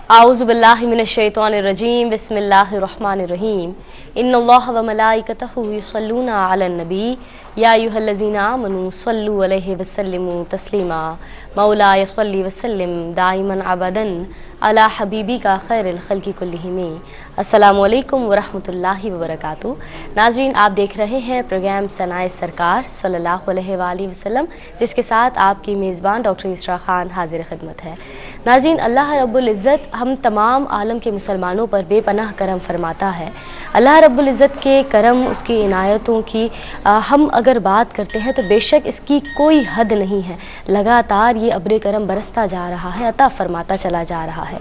अऊज़ु बिल्लाहि मिनश्शैतानिर्रजीम बिस्मिल्लाहिर्रहमानिर्रहीम इन्नल्लाह व मलाइकतहु युसल्लूना अलन नबी या अय्युहल्लज़ीना आमनू सल्लू अलैहि वसल्लिमू तस्लीमा मौला यस्सल्ली वसल्लिम दाइमन अबदन अला हबीबी का खैरुल खल्क़ि कुल्लिहिम। अस्सलामु अलैकुम व रहमतुल्लाहि व बरकातुहू। नाज़रीन, आप देख रहे हैं प्रोग्राम सनाए सरकार सल्लल्लाहु अलैहि वसल्लम, जिसके साथ आपकी मेज़बान डॉक्टर इसरा खान हाजिर खिदमत है। नाज़रीन, अल्लाह रब्बुल इज़्ज़त हम तमाम आलम के मुसलमानों पर बेपनाह करम फरमाता है। अल्लाह रब्बुल इज़्ज़त के करम, उसकी इनायतों की हम अगर बात करते हैं तो बेशक इसकी कोई हद नहीं है। लगातार ये अब्र करम बरसता जा रहा है, अता फरमाता चला जा रहा है।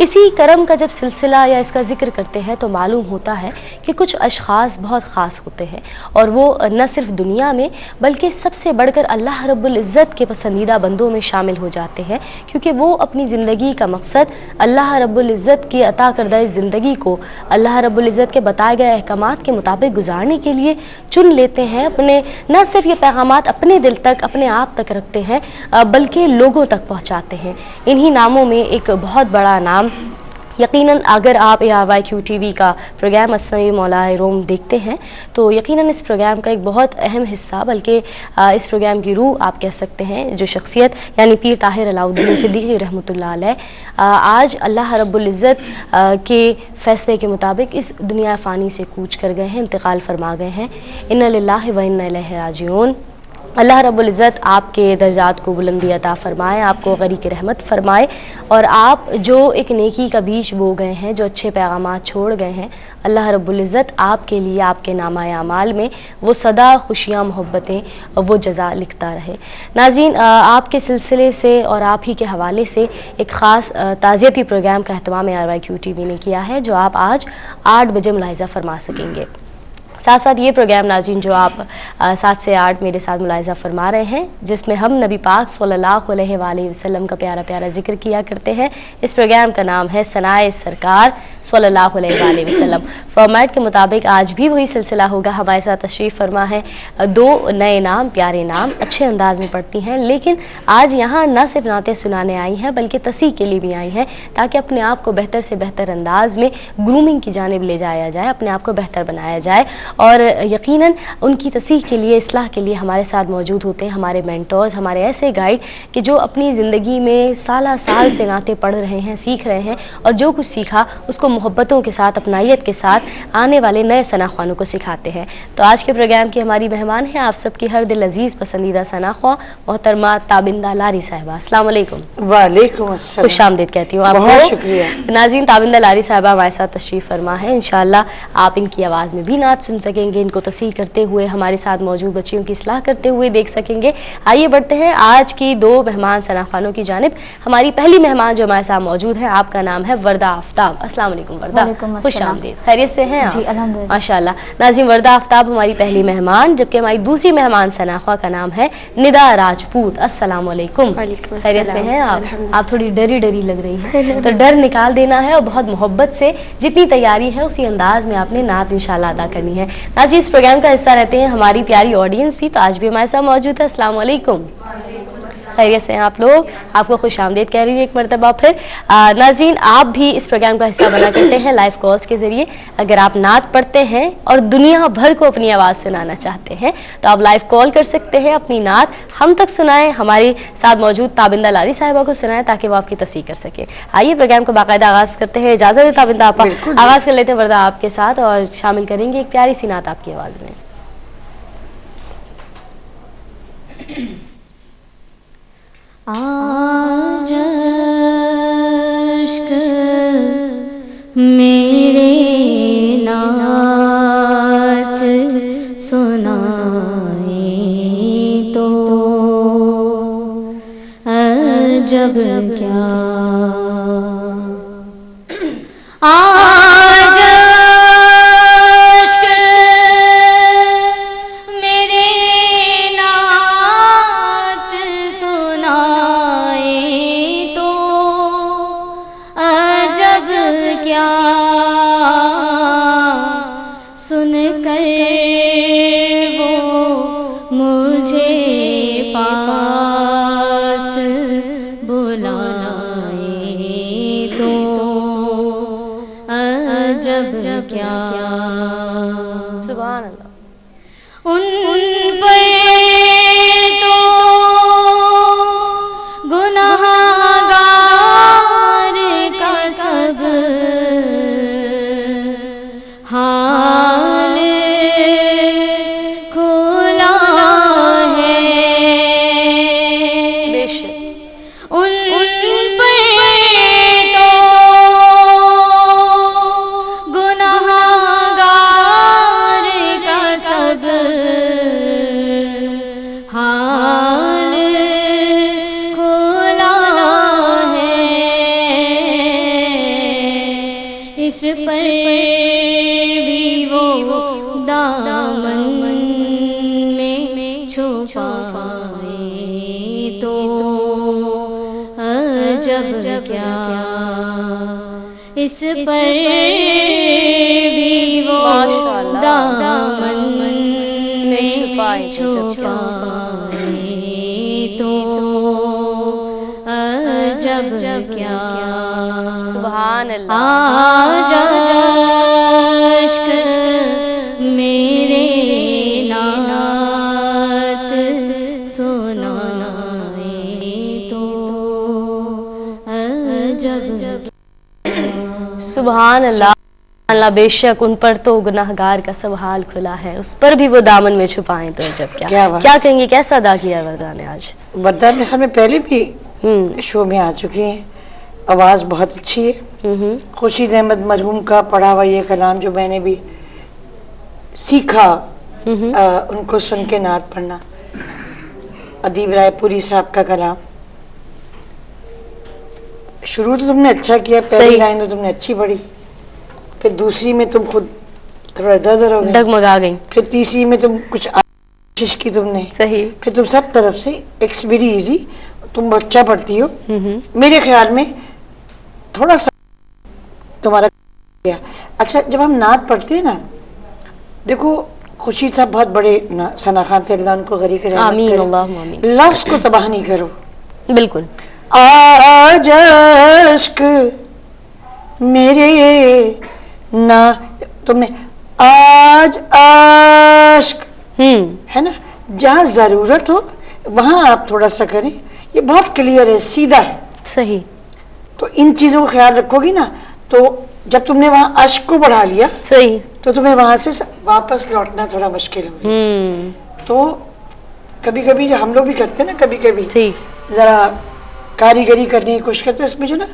इसी करम का जब सिलसिला या इसका ज़िक्र करते हैं तो मालूम होता है कि कुछ अशख़ास बहुत ख़ास होते हैं और वो न सिर्फ दुनिया में बल्कि सबसे बढ़कर अल्लाह रब्बुल इज़्ज़त के पसंदीदा बंदों में शामिल हो जाते हैं, क्योंकि वो अपनी ज़िंदगी का मकसद अल्लाह रब्बुल इज़्ज़त की अता करदा ज़िंदगी को अल्लाह रब्बुल इज़्ज़त के बताए गए अहकामात के मुताबिक गुजारने के लिए चुन लेते हैं। अपने न सिर्फ ये पैगामात अपने दिल तक, अपने आप तक रखते हैं बल्कि लोगों तक पहुँचाते हैं। इन्हीं नामों में एक बहुत बड़ा नाम, यकीनन अगर आप ARYQ TV का प्रोग्राम मसनवी मौलाए रोम देखते हैं तो यकीनन इस प्रोग्राम का एक बहुत अहम हिस्सा, बल्कि इस प्रोग्राम की रूह आप कह सकते हैं, जो शख्सियत यानी पीर ताहिर अलाउद्दीन सिद्दीकी रहमतुल्लाह अलैह आज अल्लाह रब्बुल इज़्ज़त के फ़ैसले के मुताबिक इस दुनिया फ़ानी से कूच कर गए हैं, इंतकाल फरमा गए हैं। इन्ना लिल्लाहि व इन्ना इलैहि राजिऊन। अल्लाह रब्बुल इज़्ज़त आपके दर्जात को बुलंदी अता फ़रमाए, आपको गरीक़ रहमत फ़रमाए और आप जो एक नेकी का बीज बो गए हैं, जो अच्छे पैगामात छोड़ गए हैं, अल्लाह रब्बुल इज़्ज़त आपके लिए आपके नामा अमाल में वो सदा खुशियाँ मोहब्बतें वो जज़ा लिखता रहे। नाज़रीन, आपके सिलसिले से और आप ही के हवाले से एक ख़ास ताज़ियती प्रोग्राम का एहतमाम ARYQ TV ने किया है, जो आप आज 8 बजे मुलाहिज़ा फ़रमा सकेंगे। साथ साथ ये प्रोग्राम नाज़रीन जो आप 7 से 8 मेरे साथ मुलाहिज़ा फरमा रहे हैं, जिसमें हम नबी पाक सल्लल्लाहु अलैहि वसल्लम का प्यारा प्यारा ज़िक्र किया करते हैं। इस प्रोग्राम का नाम है सनाए सरकार सल्लल्लाहु अलैहि वसल्लम। फॉर्मेट के मुताबिक आज भी वही सिलसिला होगा। हमारे साथ तशरीफ़ फरमा है 2 नए नाम, प्यारे नाम, अच्छे अंदाज में पढ़ती हैं, लेकिन आज यहाँ न सिर्फ नाते सुनाने आई हैं बल्कि तसीह के लिए भी आई हैं, ताकि अपने आप को बेहतर से बेहतर अंदाज में ग्रूमिंग की जानिब ले जाया जाए, अपने आप को बेहतर बनाया जाए। और यकीनन उनकी तसीह के लिए, इस्लाह के लिए हमारे साथ मौजूद होते हैं हमारे मेंटर्स, हमारे ऐसे गाइड कि जो अपनी ज़िंदगी में साल से नाते पढ़ रहे हैं, सीख रहे हैं और जो कुछ सीखा उसको मोहब्बतों के साथ, अपनाइयत के साथ आने वाले नए सनाख्वानों को सिखाते हैं। तो आज के प्रोग्राम की हमारी मेहमान हैं आप सबकी हर दिल अजीज़ पसंदीदा सनाख्वा मोहतरमा ताबिंदा लारी साहिबा। अस्सलाम वालेकुम। वालेकुम अस्सलाम। खुश आमदीद कहती हूँ आपको। बहुत शुक्रिया। नाज़रीन, ताबिंदा लारी साहिबा हमारे साथ तशरीफ़ फरमा है। इंशाअल्लाह आप इनकी आवाज़ में भी नात सुन सकेंगे, इनको तसीह करते हुए, हमारे साथ मौजूद बच्चियों की इस्लाह करते हुए देख सकेंगे। आइए बढ़ते हैं आज की 2 मेहमान सनाख्वानों की जानिब। हमारी पहली मेहमान जो हमारे साथ मौजूद है, आपका नाम है वर्दा आफ्ताब। अस्सलाम वालेकुम वर्दा, खुश आमदीद, खैरियत से हैं आप? जी अल्हम्दुलिल्लाह, माशाअल्लाह। नाज़रीन, वर्दा आफ्ताब हमारी पहली मेहमान, जबकि हमारी दूसरी मेहमान सनाख्वा का नाम है निदा राजपूत। अस्सलाम वालेकुम, खैरियत से हैं आप? आप थोड़ी डरी डरी लग रही हैं, तो डर निकाल देना है और बहुत मोहब्बत से जितनी तैयारी है उसी अंदाज में आपने नात इंशाअल्लाह अदा करनी है। नाज़रीन, इस प्रोग्राम का हिस्सा रहते हैं हमारी प्यारी ऑडियंस भी, तो आज भी हमारे साथ मौजूद है। अस्सलाम वालेकुम, खैरियत से हैं आप लोग? आपको खुश आमदीद कह रही हूँ एक मरतबा फिर। नाज़रीन, आप भी इस प्रोग्राम का हिस्सा बना करते हैं लाइव कॉल्स के ज़रिए। अगर आप नात पढ़ते हैं और दुनिया भर को अपनी आवाज़ सुनाना चाहते हैं तो आप लाइव कॉल कर सकते हैं, अपनी नात हम तक सुनाएं, हमारे साथ मौजूद ताबिंदा लारी साहिबा को सुनाएं ताकि वो आपकी तसीह कर सके। आइए प्रोग्राम को बाकायदा आगाज़ करते हैं। इजाज़त है ताबिंदा आपा, आगाज़ कर लेते हैं वर्दा आपके साथ और शामिल करेंगे एक प्यारी सी नात आपकी आवाज़ में। आज अश्क मेरे नात सुनाए तो अजब क्या, आज अश्क मेरे नात सुनाए तो अजब क्या, सुन कर वो मुझे पास बुलाए तो کیا سبحان اللہ. ان پر تو گنہگار کا سب حال کھلا ہے. بے شک ان پر تو گنہگار کا سب حال کھلا ہے. اس پر بھی وہ دامن میں چھپائے تو عجب کیا. اس پر بھی وہ دامن میں چھپائے تو عجب کیا. سبحان اللہ. آج اشک میرے نعت سنائے تو عجب. سبحان اللہ. اللہ بے شک ان پر تو گناہگار کا سب حال کھلا ہے، اس پر بھی وہ دامن میں چھپائیں تو عجب کیا. کیا کہیں گے، کیسا ادا کیا وردہ نے آج؟ وردہ نے ہمیں پہلے بھی شو میں آ چکی ہیں. آواز بہت اچھی ہے. خورشید احمد مرحوم کا پڑھا ہوا یہ کلام جو میں نے بھی سیکھا ان کو سن کے نعت پڑھنا. ادیب رائے پوری صاحب کا کلام. شروع تو تم نے اچھا کیا، پہلی لائن تو تم نے اچھی پڑھی، پھر دوسری میں تم خود تھوڑا ادھر ادھر ہو گئے، ڈگمگا گئی، پھر تیسری میں تم کچھ کوشش کی تم نے، صحیح، پھر تم سب طرف سے اٹس ویری ایزی. تم اچھا پڑھتی ہو. میرے خیال میں تھوڑا سا تمہارا کیا. اچھا جب ہم نعت پڑھتے ہیں نا، دیکھو خورشید صاحب بہت بڑے ثنا خان تھے، اللہ ان کو غریق رحمت آمین کرے. اللہم آمین. لفظ کو تباہ نہیں کرو. بالکل. آج اشک میرے نا، تم نے آج اشک ہے نا، جہاں ضرورت ہو وہاں آپ تھوڑا سا کریں. یہ بہت کلیئر ہے، سیدھا ہے. صحیح. تو ان چیزوں کو خیال رکھو گی نا، تو جب تم نے وہاں اشک کو بڑھا لیا صحیح تو تمہیں وہاں سے واپس لوٹنا تھوڑا مشکل ہو. تو کبھی کبھی جو ہم لوگ بھی کرتے ہیں نا، کبھی کبھی ذرا کاریگری کرنے کی کوشش کرتے ہیں، اس میں جو نا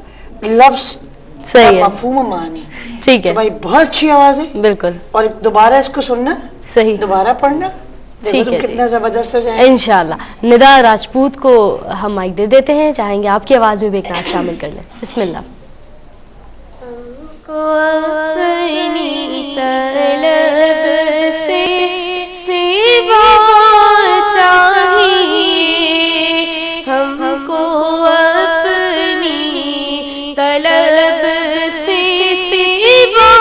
لفظ صحیح ہے، مفہوم و معنی. ٹھیک ہے بھائی بہت اچھی آواز ہے، بالکل اور دوبارہ اس کو سننا، صحیح، دوبارہ پڑھنا، ٹھیک ہے کتنا زبردست ہو جائے. انشاءاللہ. ندا راجپوت کو ہم مائک دے دیتے ہیں، چاہیں گے آپ کی آواز میں بھی ایک نعت شامل کر لیں. بسم اللہ. کو اپنی طلب سے سوا چاہیے، ہم کو اپنی طلب سے سوا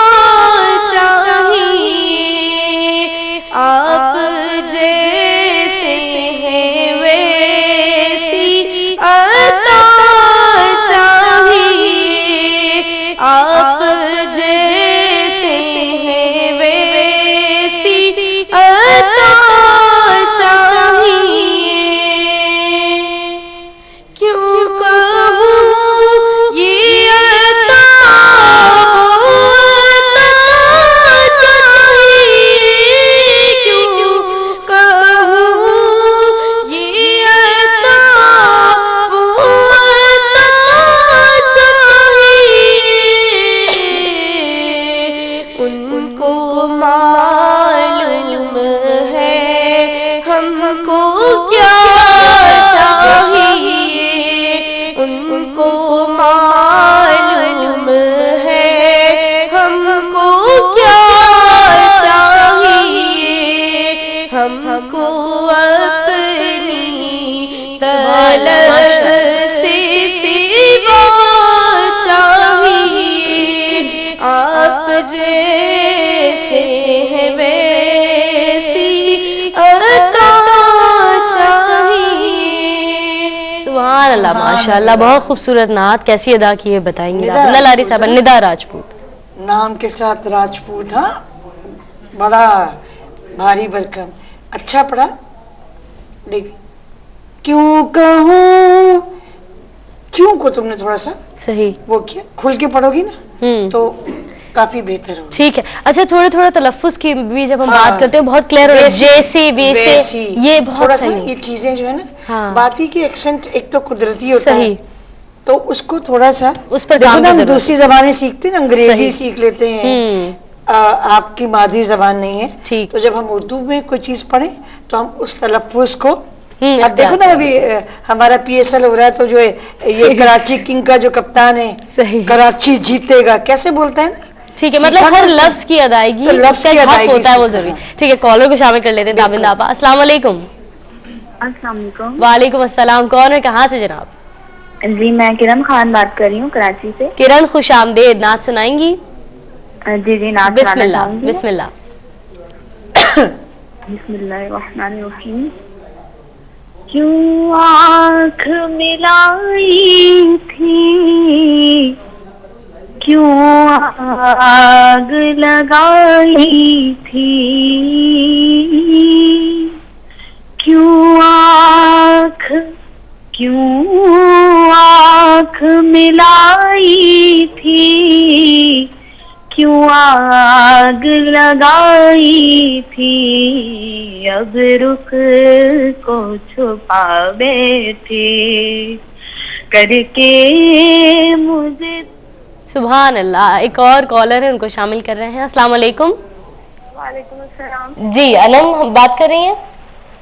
چاہیے. آپ جیسے ہیں ویسی عطا چاہیے، آپ جیسے ہیں ویسی عطا چاہیے. کیوں کہوں یہ عطا چاہیے، کیوں کہوں یہ عطا چاہیے. ان کو معلوم ہے ہم کو کیا چاہیے، ان کو معلوم ہے ہم کو کیا چاہیے. ہم کو اپنی طلب سے سوا چاہیے، آپ جیسے ہیں ویسی عطا چاہیے. سبحان اللہ، ماشاء اللہ، بہت خوبصورت نعت. کیسی ادا کی ہے بتائیں گے؟ ندا لاری صاحبہ، ندا راجپوت. नाम के साथ राजपूत, हाँ बड़ा भारी भरकम, अच्छा पढ़ा। देख क्यों कहूँ, क्यों को तुमने थोड़ा सा सही वो किया, खुल के पढ़ोगी ना तो काफी बेहतर हो। ठीक है। अच्छा, थोड़ा थोड़ा तलफ्फुज की भी जब हम हाँ, बात करते हैं बहुत क्लियर हो रहा है, जैसे वैसे, वैसी, ये बहुत थोड़ा सा सही ये चीजें जो है ना, हाँ। बाकी की एक्सेंट एक तो कुदरती होता सही। है, तो उसको थोड़ा सा उस पर देखो काम ना, की हम जरूरत दूसरी जबानें सीखते हैं ना, अंग्रेजी सही। सीख लेते हैं, आपकी मादरी जबान नहीं है, ठीक। तो जब हम उर्दू में कोई चीज पढ़े तो हम उस तलफ्फुज को, अब इख्तियार देखो ना अभी हमारा PSL हो रहा है, तो जो है ये कराची किंग का जो कप्तान है, सही। कराची जीतेगा कैसे बोलता है ना, ठीक है, सीखा मतलब ना हर उसने। लफ्ज की अदायगी तो लफ्ज उसका की एक हक अदायगी होता है, वो सीखा, जरूरी। हाँ। ठीक है, कॉलर को शामिल कर लेते हैं। ताबिंदा आपा, अस्सलाम वालेकुम। अस्सलाम वालेकुम। वालेकुम अस्सलाम। कौन है, कहाँ से जनाब? जी मैं किरण खान बात कर रही हूँ कराची से। किरण, खुश आमदेद। नात सुनाएंगी? जी जी नाच सुनाना बिस्मिल्लाह चाहूंगी। बिस्मिल्लाह। बिस्मिल्लाहिर्रहमानिर्रहीम। क्यों आँख मिलाई थी, क्यों आग लगाई थी, क्यों आँख मिलाई थी, क्यों आग लगाई थी, अब रुख को छुपा बैठे करके मुझे। सुभान अल्लाह। एक और कॉलर है, उनको शामिल कर रहे हैं। अस्सलाम वालेकुम। वालेकुम अस्सलाम। जी अनम, हम बात कर रही हैं?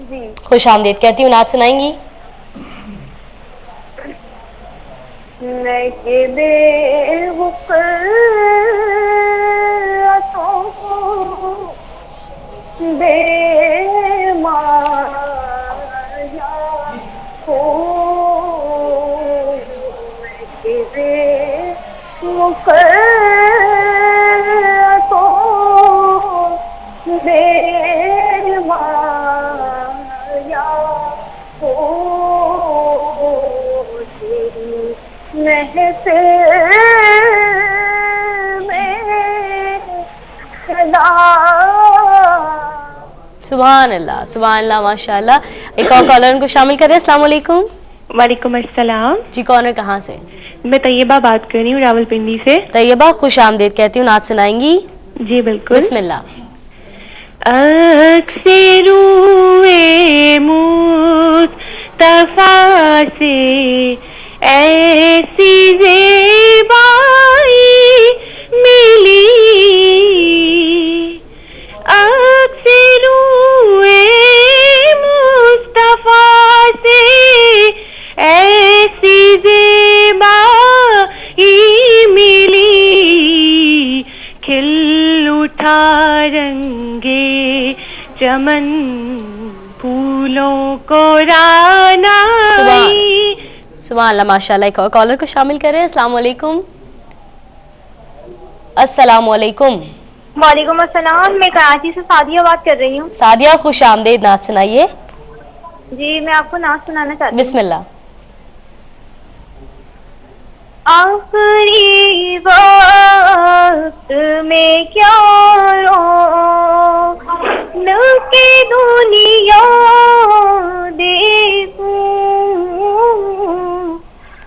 जी खुश आमदेद। कहती हूँ, नात सुनाएंगी? मैं के सुभान अल्लाह, सुभान अल्लाह, माशाअल्लाह। एक और कॉलर, उनको शामिल कर रहे हैं। अस्सलाम वालेकुम। वालेकुम अस्सलाम। जी कौन है, कहाँ से? मैं तैयबा बात कर रही हूँ रावलपिंडी से। तैयबा, खुश आमदेद। कहती हूँ, नात सुनाएंगी? जी बिल्कुल। बिस्मिल्लाह। अक्से रूए मुस्तफा से ऐसी ज़ेबाई मिली, अक्से रूए मुस्तफा से ऐसी ज़ेबाई मिली, खिल उठा रंगे चमन फूलों को रानाई। सुभान अल्लाह, माशाअल्लाह। एक और कॉलर को शामिल करें। अस्सलाम वालेकुम। अस्सलाम वालेकुम। वालेकुम अस्सलाम। मैं कराची से सादिया बात कर रही हूँ। सादिया, खुश आमदेद। नात सुनाइए? जी मैं आपको नाच सुनाना चाहती हूँ। बिस्मिल्लाह। आखिरी वक्त में क्या रो के दुनिया देखूं,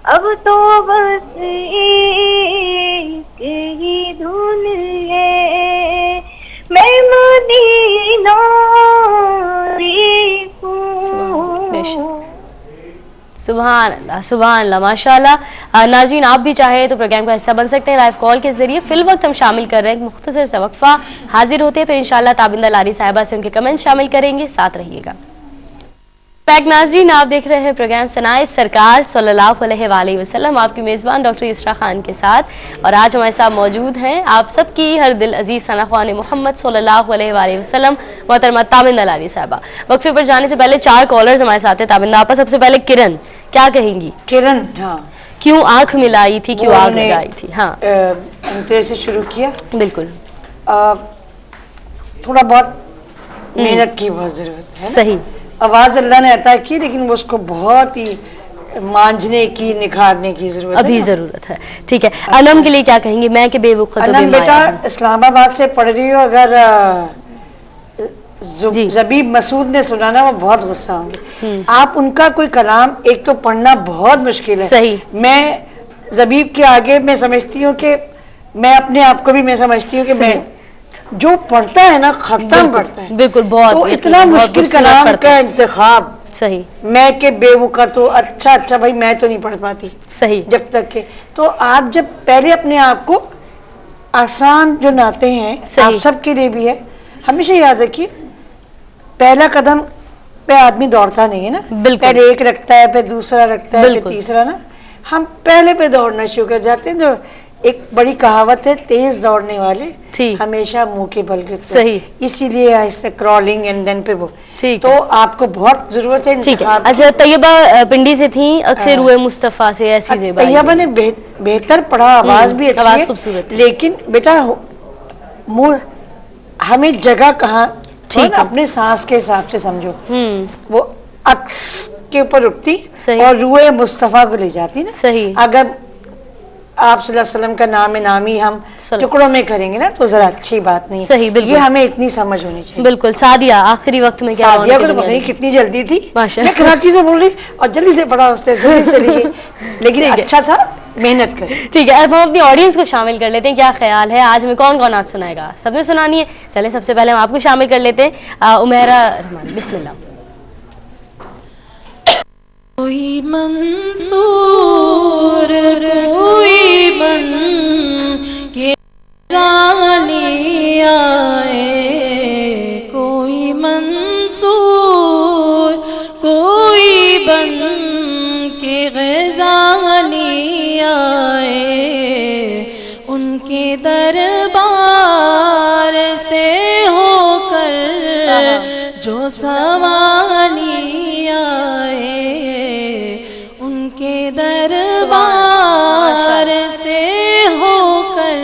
अब तो बस एक ही धुन है, मैं मदीना देखूं। सुभान अल्लाह, सुभान अल्लाह, माशाअल्लाह। नाज़रीन, आप भी चाहें तो प्रोग्राम का हिस्सा बन सकते हैं लाइव कॉल के जरिए। फिल वक्त हम शामिल कर रहे हैं, मुख्तसर सा वक्फा, हाजिर होते हैं फिर इंशाअल्लाह ताबिंदा लारी साहिबा से उनके कमेंट शामिल करेंगे। साथ रहिएगा। पैक नाज़रीन, आप देख रहे हैं प्रोग्राम सनाए सरकार सल्लल्लाहु अलैहि वसल्लम, आपकी मेज़बान डॉक्टर इसरा खान के साथ। और आज हमारे साथ मौजूद हैं आप सबकी हर दिल अजीज़ सना ख्वान मोहम्मद सल्लल्लाहु अलैहि वसल्लम, मोहतरमा ताबिंदा लारी साहिबा। वक्फे पर जाने से पहले 4 कॉलर्स हमारे साथ हैं। ताबिंदा आपा, सबसे पहले किरण, क्या कहेंगी? किरण, हाँ, क्यों आंख मिलाई थी, क्यों आग लगाई थी? हाँ तेरे से शुरू किया। बिल्कुल थोड़ा बहुत मेहनत की बहुत जरूरत है। सही। आवाज अल्लाह ने अता की, लेकिन वो उसको बहुत ही मांझने की, निखारने की जरूरत अभी है। जरूरत है। ठीक है, अनम के लिए क्या कहेंगे? मैं के बेवकूफ तो अनम बेटा बेमाया हूं। इस्लामाबाद से पढ़ रही हो, अगर जी। जबीब मसूद ने सुना ना वो बहुत गुस्सा होंगे। आप उनका कोई कलाम एक तो पढ़ना बहुत मुश्किल है। सही। मैं जबीब के आगे मैं समझती हूँ कि मैं अपने आप को भी मैं समझती हूँ कि मैं जो पढ़ता है ना खत्म पढ़ता है, बिल्कुल, बहुत तो यकीन, इतना बहुत मुश्किल खूबसूरत कलाम पढ़ता का है। इंतखाब। सही मैं के बेवकूफ़ तो अच्छा भाई मैं तो नहीं पढ़ पाती सही। जब तक के, तो आप जब पहले अपने आप को आसान जो नाते हैं सही। आप सबके लिए भी है, हमेशा याद रखिए पहला कदम पे आदमी दौड़ता नहीं है ना, बिल्कुल। पहले एक रखता है फिर दूसरा रखता है फिर बिल्कुल। तीसरा ना, हम पहले पे दौड़ना शुरू कर जाते हैं। जो एक बड़ी कहावत है, तेज दौड़ने वाले ठीक। हमेशा मुंह के बल गिरते सही। हैं। इसीलिए ऐसे क्रॉलिंग एंड देन पे वो ठीक तो है। आपको बहुत जरूरत है ठीक है। इंतखाब की। अच्छा, तैयबा पिंडी से थी, अक्सर हुए मुस्तफ़ा से ऐसी जेबाई। तैयबा ने बेहतर पढ़ा, आवाज भी अच्छी आवाज है, खूबसूरत है। लेकिन बेटा मुंह हमें जगह कहाँ, ठीक है। अपने सांस के हिसाब से समझो। वो अक्स के ऊपर रुकती सही। और रूए मुस्तफा को ले जाती ना। सही। अगर आप सल्लल्लाहु अलैहि वसल्लम का नाम नामी हम सल्लल्लाहु टुकड़ों में करेंगे ना तो जरा अच्छी बात नहीं। सही, बिल्कुल। ये हमें इतनी समझ होनी चाहिए। बिल्कुल। सादिया आखिरी वक्त में क्या सादिया को तो रौनक पता नहीं दुनिया कितनी जल्दी थी, माशाअल्लाह। मैं कराची से बोल रही और जल्दी से पढ़ा, उससे जल्दी से चली गई, लेकिन ठीक है। अच्छा था, मेहनत करी। दी। ठीक है, अब हम अपनी ऑडियंस को शामिल कर लेते हैं। क्या ख्याल है आज में कौन कौन आज सुनाएगा? सबने सुनानी है? चलें सबसे पहले हम आपको शामिल कर लेते हैं। उमैरा रहमान, बिस्मिल्लाह। कोई मंसूर कोई बन के जाने आए, कोई मंसूर कोई बन के गज़ाली आए, उनके दरबार से होकर जो सवाली आए, उनके दरबार से होकर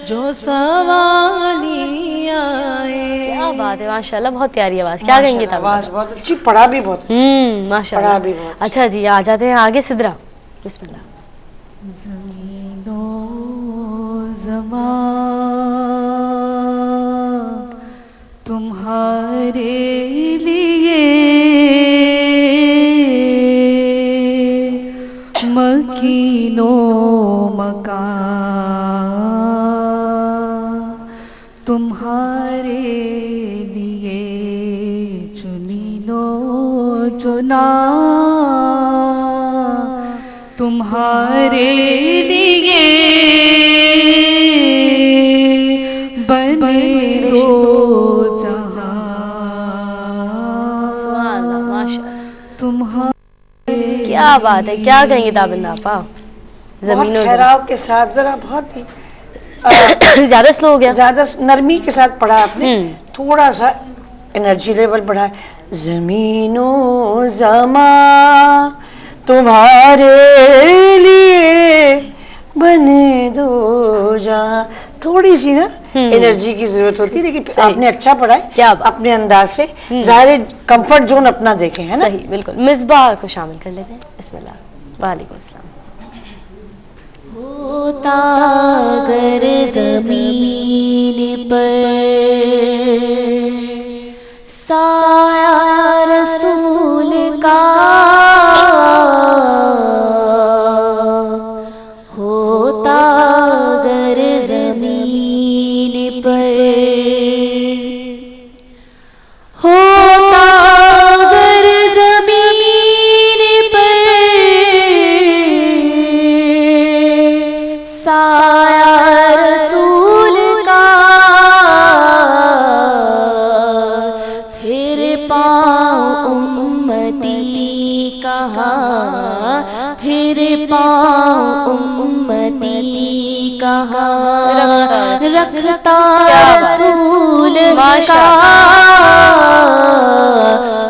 जो सवाली आए। क्या बात है, माशाल्लाह, बहुत प्यारी आवाज। क्या कहेंगे तब? आवाज बहुत अच्छी, पढ़ा भी बहुत अच्छा। माशाल्लाह। पढ़ा भी बहुत। अच्छा जी, आ जाते हैं आगे। सिदरा, बिस्मिल्लाह। ज़मीनो ज़मान तुम्हारे लिए मकीनो मकान तुम्हारे लिए चुनीनो चुना तुम्हारे लिए बने दो सुभान अल्लाह, माशाल्लाह। तुम्हारे क्या बात है, क्या कहेंगे ताबिंदा आपा? बहुत जमीनों ठहराव के साथ, जरा बहुत ही ज्यादा स्लो हो गया। ज्यादा नरमी के साथ पढ़ा आपने, थोड़ा सा एनर्जी लेवल बढ़ा है। जमीनों जमा तुम्हारे लिए बने दो जहां, थोड़ी सी ना एनर्जी की जरूरत होती है, लेकिन आपने अच्छा पढ़ा है। क्या बात। अपने अंदाज से जाहिर कंफर्ट जोन अपना देखें, है ना। सही, बिल्कुल। मिसबाह को शामिल कर लेते हैं, बिस्मिल्लाह। वालेकुम अस्सलाम। होता अगर ज़मीन पर साया रसूल का, होता अगर ज़मीन पर, होता अगर ज़मीन पर साया रसूल का, फिर पाऊँ उम्मती कहाँ, फिर पाऊँ उम्मती कहाँ, रखता रसूल का,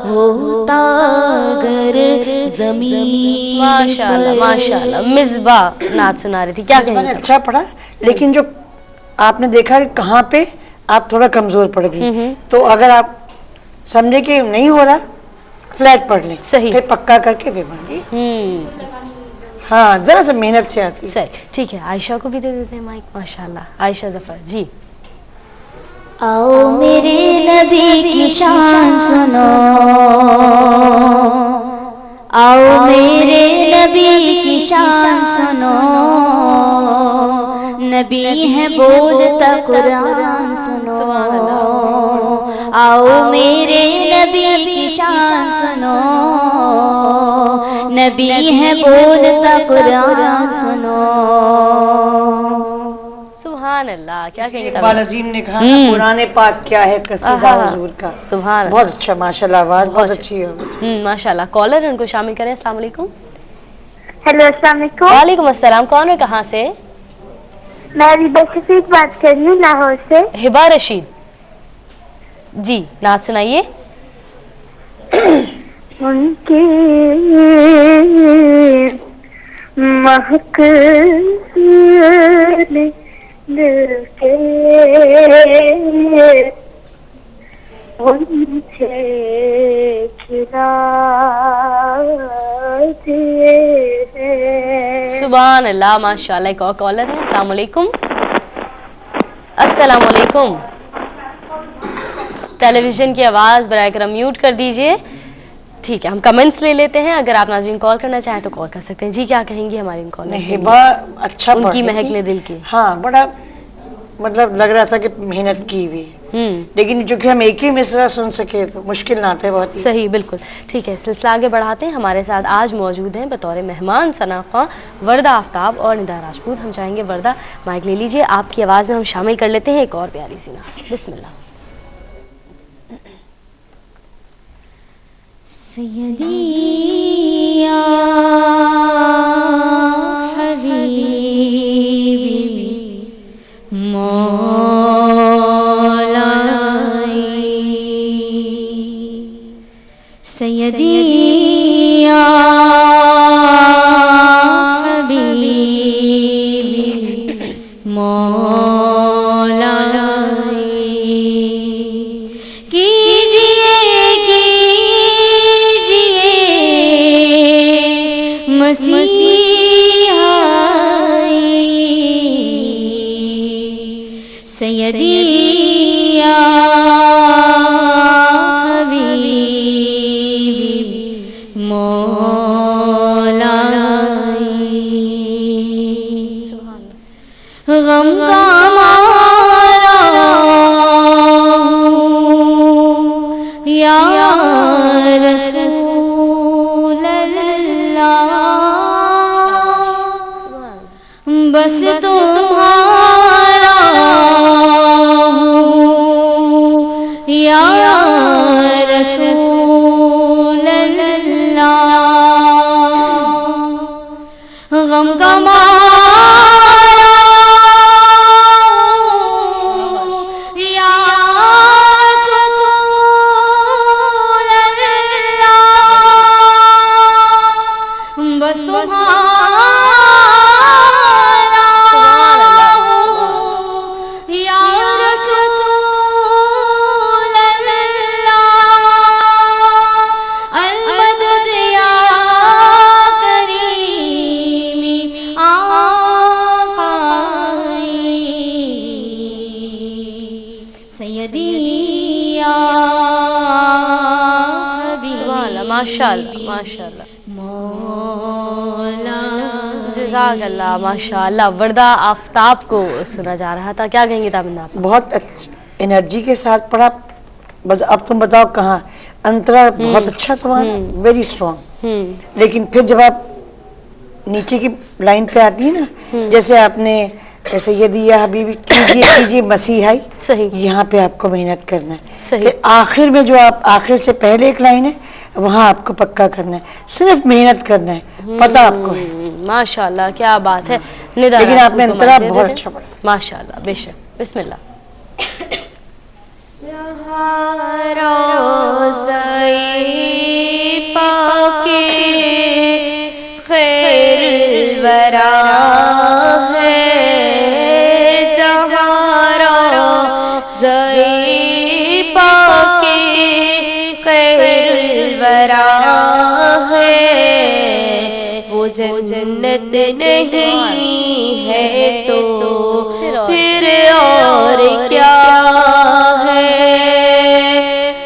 होता अगर जमीन माशाल्लाह, माशाल्लाह। मिसबाह नात सुना रही थी, क्या मैंने कहेंगे? अच्छा पढ़ा, लेकिन जो आपने देखा कि कहाँ पे आप थोड़ा कमजोर पड़ गई, तो अगर आप समझे कि नहीं हो रहा फ्लैट पढ़ लें, सही। फिर पक्का करके फिर पढ़ें। हाँ, जरा सा मेहनत से आती है। सही, ठीक है। आयशा को भी दे देते हैं माइक। माशाल्लाह, आयशा जफर जी। आओ मेरे नबी की शान सुनो, आओ मेरे नबी की शान सुनो, नबी है बोलता कुरान सुनो, आओ मेरे नबी की शान सुनो, नबी है बोलता कुरान सुनो। सुभान अल्लाह, क्या कहेंगे इकबाल अजीम ने कहा ना, पुराने पाक क्या है कसीदा हुजूर का। सुभान अल्लाह, बहुत अच्छा, माशाल्लाह, आवाज बहुत अच्छी है। माशाल्लाह। कॉलर है, उनको शामिल करें। अस्सलाम वालेकुम। हेलो, अस्सलाम वालेकुम। वालेकुम अस्सलाम। कौन है, कहाँ से? मैं रिबा शफीक बात कर रही हूँ, लाहौर से। हिबा रशीद जी, नात सुनाइए। उनके महक दिल के उनसे खिला दिए हैं। सुभान अल्लाह, माशाल्लाह। एक और कॉलर है। अस्सलाम वालेकुम। अस्सलाम वालेकुम। टेलीविजन की आवाज़ बराए करम म्यूट कर दीजिए। ठीक है, हम कमेंट्स ले लेते हैं। अगर आप नाज़रीन कॉल करना चाहें तो कॉल कर सकते हैं। जी, क्या कहेंगी हमारी इन कॉल? हिबा अच्छा उनकी पढ़ महक रही ने थी। दिल की। हाँ, बड़ा मतलब लग रहा था कि मेहनत की हुई, लेकिन चूंकि हम एक ही मिसरा सुन सके तो मुश्किल ना थे बहुत ही। सही, बिल्कुल। ठीक है, सिलसिला आगे बढ़ाते हैं। हमारे साथ आज मौजूद हैं बतौर मेहमान सना खां, वर्दा आफ्ताब और निदा राजपूत। हम चाहेंगे वर्दा माइक ले लीजिए, आपकी आवाज़ में हम शामिल कर लेते हैं एक और प्यारी सी नात। बिस्मिल्लाह। सय्यदी या हबीबी मौलाई, सय्यदी या हबीबी मौलाई, कीजिए कीजिए मसीहाई, सय्यदी या हबीबी मौलाई, गम का मारा हूँ या रसूल अल्लाह, बस तुम्हारा हूँ या रसूल अल्लाह, गम का मारा हूँ या रसूल अल्लाह, बस तुम्हारा हूँ या रसूल अल्लाह, अलमदद या करीमी आकाई, सय्यदी या हबीबी माशाल्लाह, माशाल्लाह, मौला। जज़ाकल्लाह, माशाल्लाह। वर्दा आफ्ताब को सुना जा रहा था। क्या कहेंगे ताबिंदा आप? बहुत एनर्जी के साथ पढ़ा। अब तुम बताओ कहाँ अंतरा बहुत अच्छा तुम्हारा, वेरी स्ट्रॉन्ग। लेकिन फिर जब आप नीचे की लाइन पे आती है ना, जैसे आपने ऐसे ये दिया हबीबी कीजिए कीजिए मसीहाई, सही, यहाँ पे आपको मेहनत करना है। सही। फिर आखिर में जो आप आखिर से पहले एक लाइन है वहाँ आपको पक्का करना है, सिर्फ मेहनत करना है, पता आपको है। माशाल्लाह, क्या बात है। निदा लेकिन राजपूत आपने को अंतरा माइक दे बहुत देते अच्छा हैं। पढ़ा। माशाल्लाह, बेशक। बिस्मिल्लाह। पाके खैर वरा है, जहारा ज़ई पाके खैर वरा جنت نہیں ہے تو پھر اور کیا ہے؟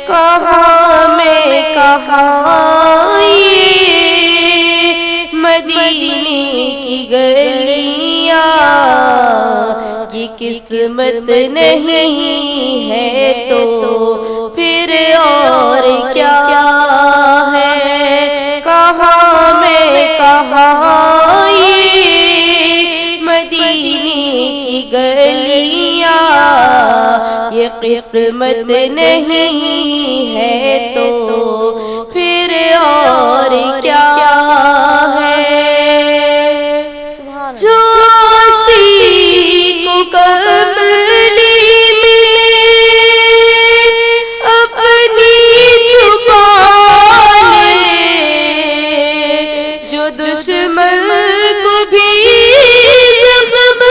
کہاں میں کہاں یہ مدینے کی گلیاں، یہ قسمت نہیں ہے تو پھر اور کیا ہے؟ کہاں میں کہاں یہ مدینے کی گلیاں، یہ قسمت نہیں ہے تو پھر اور کیا ہے؟ جو سی کو کملی میں اپنی چھپا لے، جو دشمن کو بھی زخم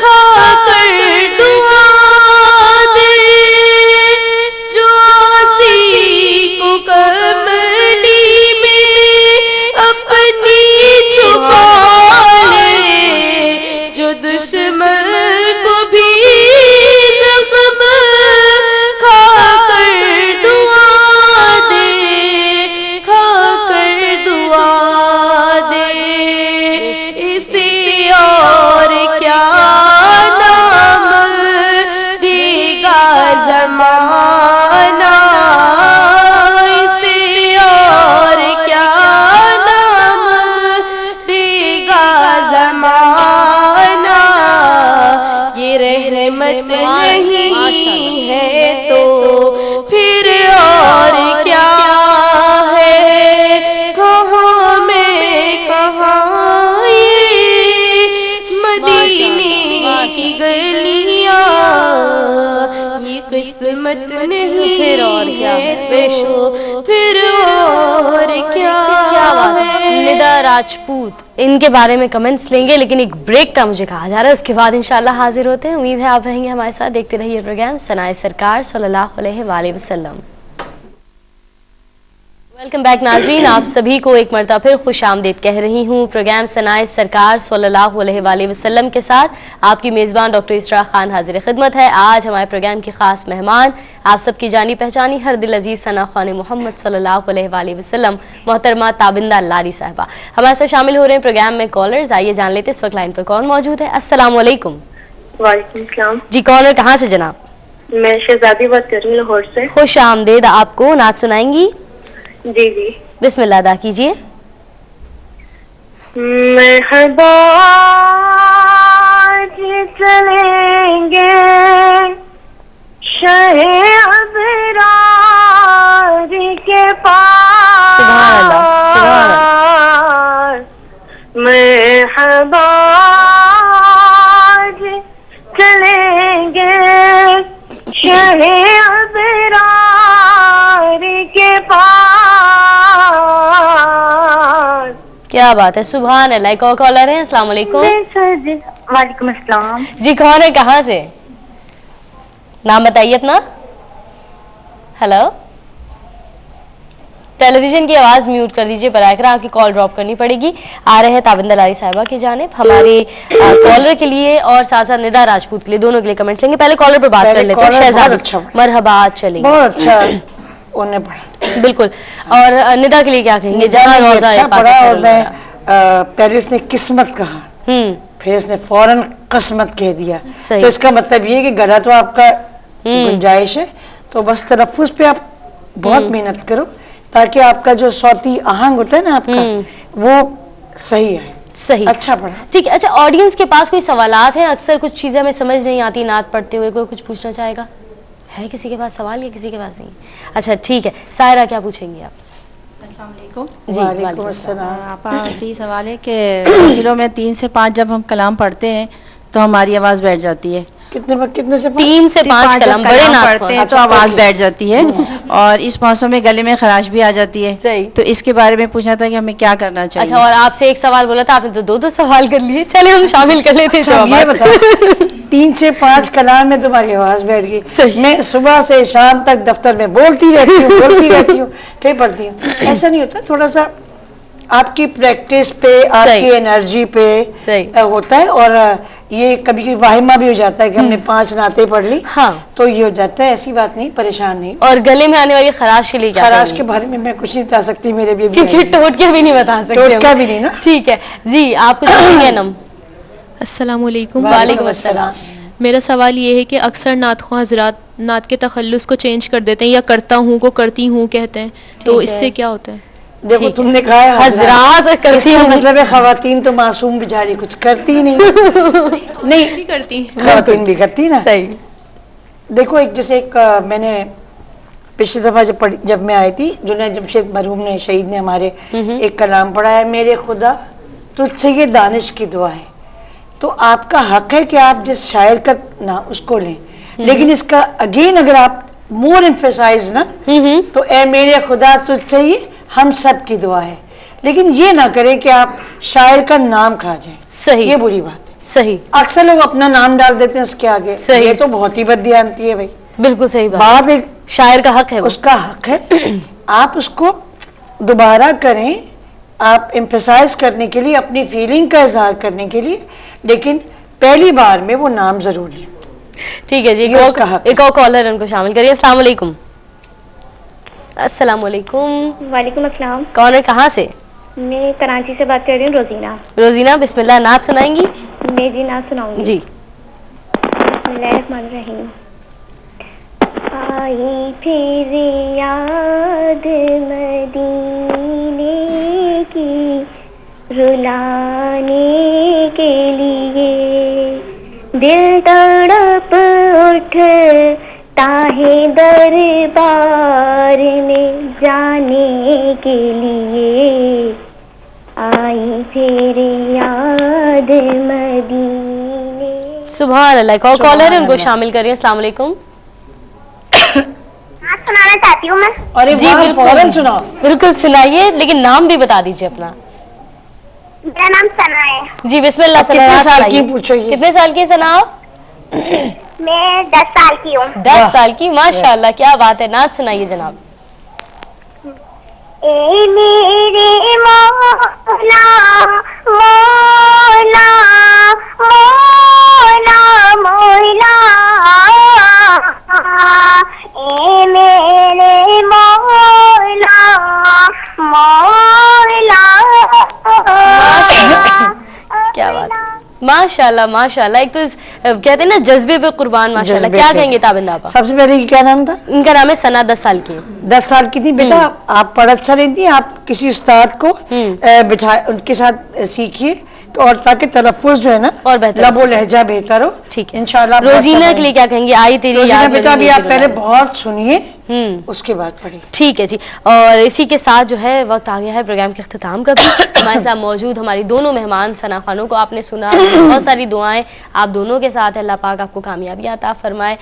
کھا کر دعا دے، جو سی کو کملی میں اپنی چھپا لے، جو دشمن کو بھی زخم کھا کر دعا دے، کھا کر دعا دے، اسے اور کیا نام دے گا زمانہ، اسے اور کیا نام دے گا زمانہ، یہ رحمت نہیں ہے تو پھر اور کیا ہے؟ کہاں میں کہاں یہ مدینے کی گلیاں، یہ قسمت نہیں پھر اور کیا ہے؟ ہے تو پھر اور کیا ہے؟ ندا راجپوت، ان کے بارے میں کمنٹس لیں گے، لیکن ایک بریک کا مجھے کہا جا رہا ہے، اس کے بعد انشاءاللہ حاضر ہوتے ہیں۔ امید ہے آپ رہیں گے ہمارے ساتھ، دیکھتے رہیے پروگرام ثنائے سرکار صلی اللہ علیہ وآلہ وسلم۔ ویلکم بیک ناظرین، آپ سبھی کو ایک مرتبہ پھر خوش آمدید کہہ رہی ہوں۔ پروگرام ثنائے سرکار صلی اللہ علیہ وآلہ وسلم کے ساتھ آپ کی میزبان ڈاکٹر اسراء خان حاضر خدمت ہے۔ آج ہمارے پروگرام کی خاص مہمان، آپ سب کی جانی پہچانی ہر دل عزیز ثنا خوان محمد صلی اللہ علیہ وآلہ وسلم، محترمہ تابندہ لاری صاحبہ ہمارے ساتھ شامل ہو رہے ہیں پروگرام میں۔ کالرز آئیے جان لیتے اس وقت لائن پر کون موجود ہے۔ السلام علیکم۔ وعلیکم السلام، جی کالر کہاں سے جناب؟ میں شہزادی بات کر رہی ہوں لاہور سے۔ خوش آمدید، آپ کو نعت سنائیں گی؟ جی جی، بسم اللہ ادا کیجیے۔ مرحبا آج چلیں گے شہ ابرار کے پاس، سبحان اللہ، سبحان اللہ۔ مرحبا آج چلیں گے شہ ابرار کے پاس۔ کیا بات ہے، سبحان اللہ۔ ایک اور کالر ہے، السلام علیکم۔ وعلیکم السلام، جی کون ہے، کہاں سے؟ نام بتائیے اپنا۔ ہیلو، ٹیلی ویژن کی آواز میوٹ کر دیجیے برائے کرم، آپ کی کال ڈراپ کرنی پڑے گی۔ آ رہے ہیں تابندہ لاری صاحبہ کی جانب ہماری کالر کے لیے اور ساتھ ساتھ ندا راجپوت کے لیے، دونوں کے لیے کمنٹس لیں گے۔ پہلے کالر پر بات کر لیتے ہیں۔ شہزادی مرحبا چلیں گے، بہت اچھا انہیں پڑھا، بالکل۔ اور ندا کے لیے کیا کہیں گے؟ جہاں روزہ اچھا پاک پڑھا، اور اللہ میں تعالیٰ۔ پہلے اس نے قسمت کہا، پھر اس نے فوراً قسمت کہہ دیا، صحیح۔ تو اس کا مطلب یہ ہے کہ گلا تو آپ کا گنجائش ہے، تو بس تلفظ پہ آپ بہت محنت کرو تاکہ آپ کا جو صوتی آہنگ ہوتا ہے نا آپ کا وہ صحیح ہے۔ صحیح، اچھا پڑھا، ٹھیک ہے۔ اچھا، آڈینس کے پاس کوئی سوالات ہیں؟ اکثر کچھ چیزیں ہمیں سمجھ نہیں آتی نعت پڑھتے ہوئے، کوئی کچھ پوچھنا چاہے گا؟ ہے کسی کے پاس سوال یا کسی کے پاس نہیں؟ اچھا ٹھیک ہے، سائرہ کیا پوچھیں گی آپ؟ السلام علیکم۔ جی وعلیکم السلام۔ آپ سے یہ سوال ہے کہ محفلوں میں 3 سے 5 جب ہم کلام پڑھتے ہیں تو ہماری آواز بیٹھ جاتی ہے، کتنے سے 3 سے 5 کلام بڑے نعت پڑھتے ہیں تو آواز بیٹھ جاتی ہے، اور اس موسم میں گلے میں خراش بھی آ جاتی ہے، صحیح۔ تو اس کے بارے میں پوچھنا تھا کہ ہمیں کیا کرنا چاہیے۔ اچھا، اور آپ سے ایک سوال بولا تھا، آپ نے تو 2 سوال کر لیے، چلے ہم شامل کر لیتے ہیں یہ جوابات۔ بتاؤ 3 سے 5 کلام میں تمہاری آواز بیٹھ گئی، صحیح۔ میں صبح سے شام تک دفتر میں بولتی رہتی ہوں پھر پڑھتی ہوں، ایسا نہیں ہوتا، تھوڑا سا آپ کی پریکٹس پہ، آپ کی انرجی پہ ہوتا ہے، اور یہ کبھی کبھی واہمہ بھی ہو جاتا ہے کہ ہم نے 5 نعتیں پڑھ لی تو یہ ہو جاتا ہے. ایسی بات نہیں، پریشان نہیں. اور گلے میں آنے والی خراش کے لیے کیا؟ خراش کے بارے میں کچھ نہیں بتا سکتی، میرے بھی کیونکہ ٹوٹکے بھی نہیں بتا سکتے. ٹوٹکا بھی نہیں نا. ٹھیک ہے جی، آپ کچھ کہیں گے نم؟ السلام علیکم. وعلیکم السلام. میرا سوال یہ ہے کہ اکثر نعت خواں حضرات نعت کے تخلص کو چینج کر دیتے ہیں، یا کرتا ہوں کو کرتی ہوں کہتے ہیں، تو اس سے کیا ہوتا ہے؟ دیکھو تم نے کہا ہے حضرات کرتی ہوں، مطلب ہے خواتین تو معصوم بیچاری کچھ کرتی نہیں. نہیں بھی کرتی، خواتین بھی کرتی نا. صحیح. دیکھو ایک جیسے ایک میں نے پچھلی دفعہ جب میں آئی تھی، جنید جمشید مرحوم نے، شہید نے ہمارے ایک کلام پڑھا ہے، میرے خدا تجھ سے یہ دانش کی دعا ہے. تو آپ کا حق ہے کہ آپ جس شاعر کا نا اس کو لیں، لیکن اس کا اگین اگر آپ مور ایمفیسائز نا، تو اے میرے خدا تجھ سے یہ ہم سب کی دعا ہے. لیکن یہ نہ کریں کہ آپ شاعر کا نام کھا جائیں. صحیح، یہ بری بات ہے. صحیح. اکثر لوگ اپنا نام ڈال دیتے ہیں اس کے آگے. یہ تو بہت ہی بددیانتی ہے بھائی. بالکل صحیح بات. ایک شاعر کا حق ہے، اس کا حق ہے. آپ اس کو دوبارہ کریں، آپ ایمفیسائز کرنے کے لیے، اپنی فیلنگ کا اظہار کرنے کے لیے، لیکن پہلی بار میں وہ نام ضرور لیں. ٹھیک ہے جی. ایک اور کالر ان کو شامل کریے. السلام علیکم. السلام علیکم. وعلیکم السلام. کون ہے، کہاں سے؟ میں کراچی سے بات کر رہی ہوں. روزینہ. روزینہ، بسم اللہ. نعت سنائیں گی؟ میں جی نعت سناؤں گی. جی. بسم اللہ الرحمن الرحیم. آئی پھر یاد مدینے کی رلانے کے لیے، دل تڑپ اٹھتا ہے دربار میں جانے کے لیے، آئی پھر یاد مدینے. سبحان اللہ. ایک اور کالر ہے، ان کو شامل کریے. السلام علیکم. سنانا چاہتی ہوں میں. جی بالکل، بالکل سنائیے، لیکن نام بھی بتا دیجیے اپنا. میرا نام ثنا ہے. جی بسم اللہ. کتنے سال کی پوچھو؟ کتنے سال کی ثنا آپ؟ میں 10 سال کی ہوں. 10 سال کی، ماشاء اللہ، کیا بات ہے. نعت سنائیے جناب. اے میرے مولا مولا مولا مولا، اے میرے مولا مولا. کیا بات ہے، ماشاء اللہ ماشاء اللہ. ایک تو کہتے ہیں نا جذبے پہ قربان، ماشاء اللہ. کیا کہیں گے تابندہ آپ؟ سب سے پہلے کیا نام تھا؟ ان کا نام ہے ثنا. 10 سال کی. 10 سال کی تھی. بیٹا آپ پڑھ اچھا رہی تھی، آپ کسی استاد کو بٹھا ان کے ساتھ سیکھیے، اور تاکہ تلفظ جو ہے نا اور بہتر لب و لہجہ بہتر ہو. ٹھیک ہے انشاءاللہ. روزینہ کے لیے کیا کہیں گے؟ آئی تیری یاد بیٹا بھی آپ پہلے بہت سنیے، اس کے بعد پڑھیے. ٹھیک ہے جی. اور اسی کے ساتھ جو ہے وقت آ گیا ہے پروگرام کے اختتام کا بھی. ہمارے ساتھ موجود ہماری دونوں مہمان ثنا خانوں کو آپ نے سنا، بہت ساری دعائیں آپ دونوں کے ساتھ. اللہ پاک آپ کو کامیابی عطا فرمائے.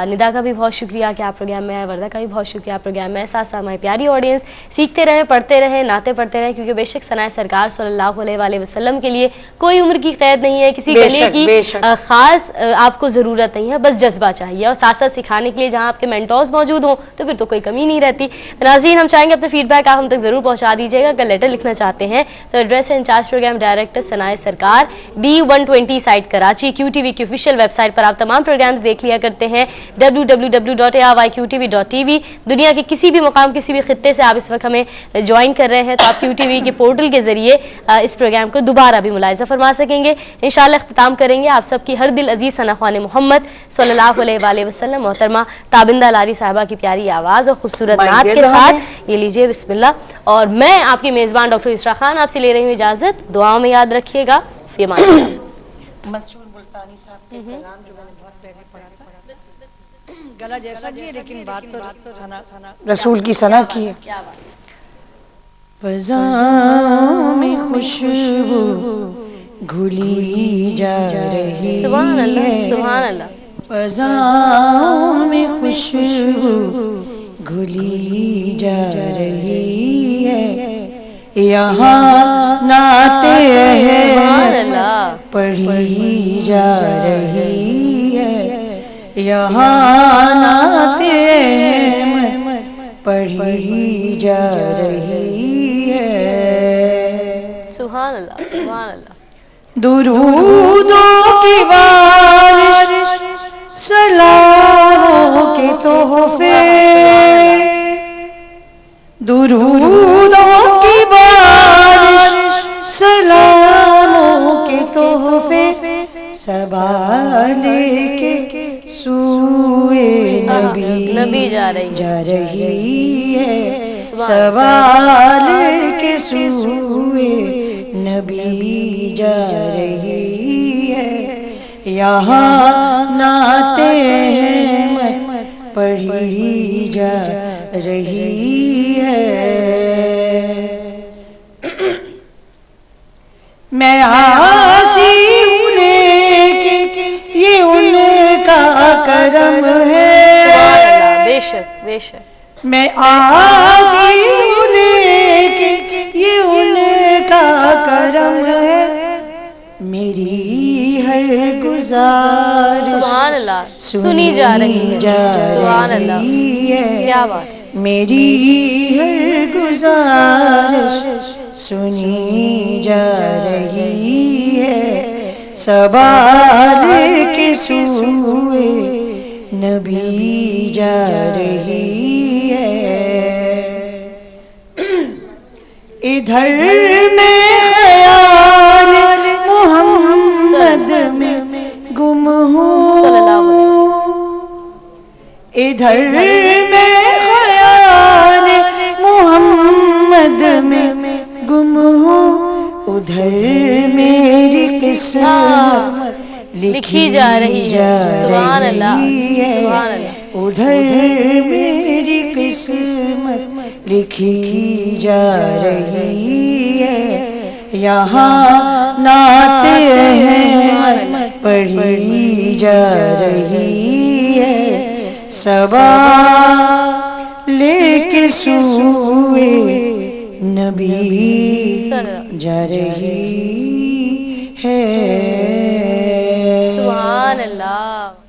ندا کا بھی بہت شکریہ کہ آپ پروگرام میں آئے. وردہ کا بھی بہت شکریہ پروگرام میں. ساتھ ساتھ ہماری پیاری آڈینس سیکھتے رہیں، پڑھتے رہیں، نعتیں پڑھتے رہیں، کیونکہ بے شک ثنائے سرکار صلی اللہ علیہ وآلہ وسلم کے لیے کوئی عمر کی قید نہیں ہے، کسی گلیے کی خاص آپ کو ضرورت نہیں ہے، بس جذبہ چاہیے. اور ساتھ ساتھ سکھانے کے لیے جہاں آپ کے مینٹورز موجود ہوں تو پھر تو کوئی کمی نہیں رہتی. ناظرین، ہم چاہیں گے اپنے فیڈ بیک آپ ہم تک ضرور پہنچا دیجیے گا. اگر لیٹر لکھنا چاہتے ہیں تو ایڈریس ہے انچارج پروگرام ڈائریکٹر ثنائے سرکار، D120 سائٹ کراچی. QTV کی آفیشیل ویب سائٹ پر آپ تمام پروگرامز دیکھ لیا کرتے ہیں، www.ayqtv.tv. دنیا کے کسی بھی مقام، کسی بھی خطے سے آپ اس وقت ہمیں جوائن کر رہے ہیں تو آپ QTV کے پورٹل کے ذریعے اس پروگرام کو دوبارہ بھی ملاحظہ فرما سکیں گے. انشاءاللہ اختتام کریں گے آپ سب کی ہر دل عزیز ثنا خوان محمد صلی اللہ علیہ وآلہ وسلم محترمہ تابندہ لاری صاحبہ کی پیاری آواز اور خوبصورت نعت کے ساتھ. یہ لیجئے بسم اللہ. اور میں آپ کی میزبان ڈاکٹر اسرا خان آپ سے لے رہی ہوں اجازت. دعاؤں میں یاد رکھیے گا. فی امان اللہ. منصور ملتانی صاحب کے کلام جو میں نے بہت پہلے پڑھا تھا، گلا جیسا بھی ہے لیکن بات تو رسول کی ثنا کی ہے. فضاؤں میں خوشبو گھلی جا رہی ہے، سبحان اللہ سبحان اللہ. فضاؤں میں خوشبو گھلی جا رہی ہے، یہاں نعت سبحان اللہ پڑھی جا رہی ہے، یہاں نعت پڑھی جا رہی ہے. سبحان اللہ سبحان اللہ. درودوں کی بارش سلاموں کے تحفے درودوں کی بارش سلاموں کے تحفے صبا لے کے سوئے نبی جا رہی ہے صبا لے کے سوئے نبی جا رہی ہے یہاں نعتیں پڑھی جا رہی ہے میں آسی ہوں لیکن یہ ان کا کرم ہے بے شک بے شک. میں آسی ہوں لیکن یہ ان کا کرم ہے میری ہر گزارش سبحان اللہ سنی جا رہی ہے. سبحان اللہ کیا بات ہے. میری ہر گزارش سنی جا رہی ہے صبا لے کے سوئے نبی جا رہی ہے ادھر میں خیال محمد میں گم ہوں ادھر میں خیال محمد میں گم ہوں ادھر میری قسمت لکھی جا رہی ہے سبحان اللہ سبحان اللہ. ادھر میری قسمت لکھی جا رہی ہے یہاں نعتیں پڑھی جا رہی ہے صبا لے کے سوئے نبی جا رہی ہے. سبحان اللہ.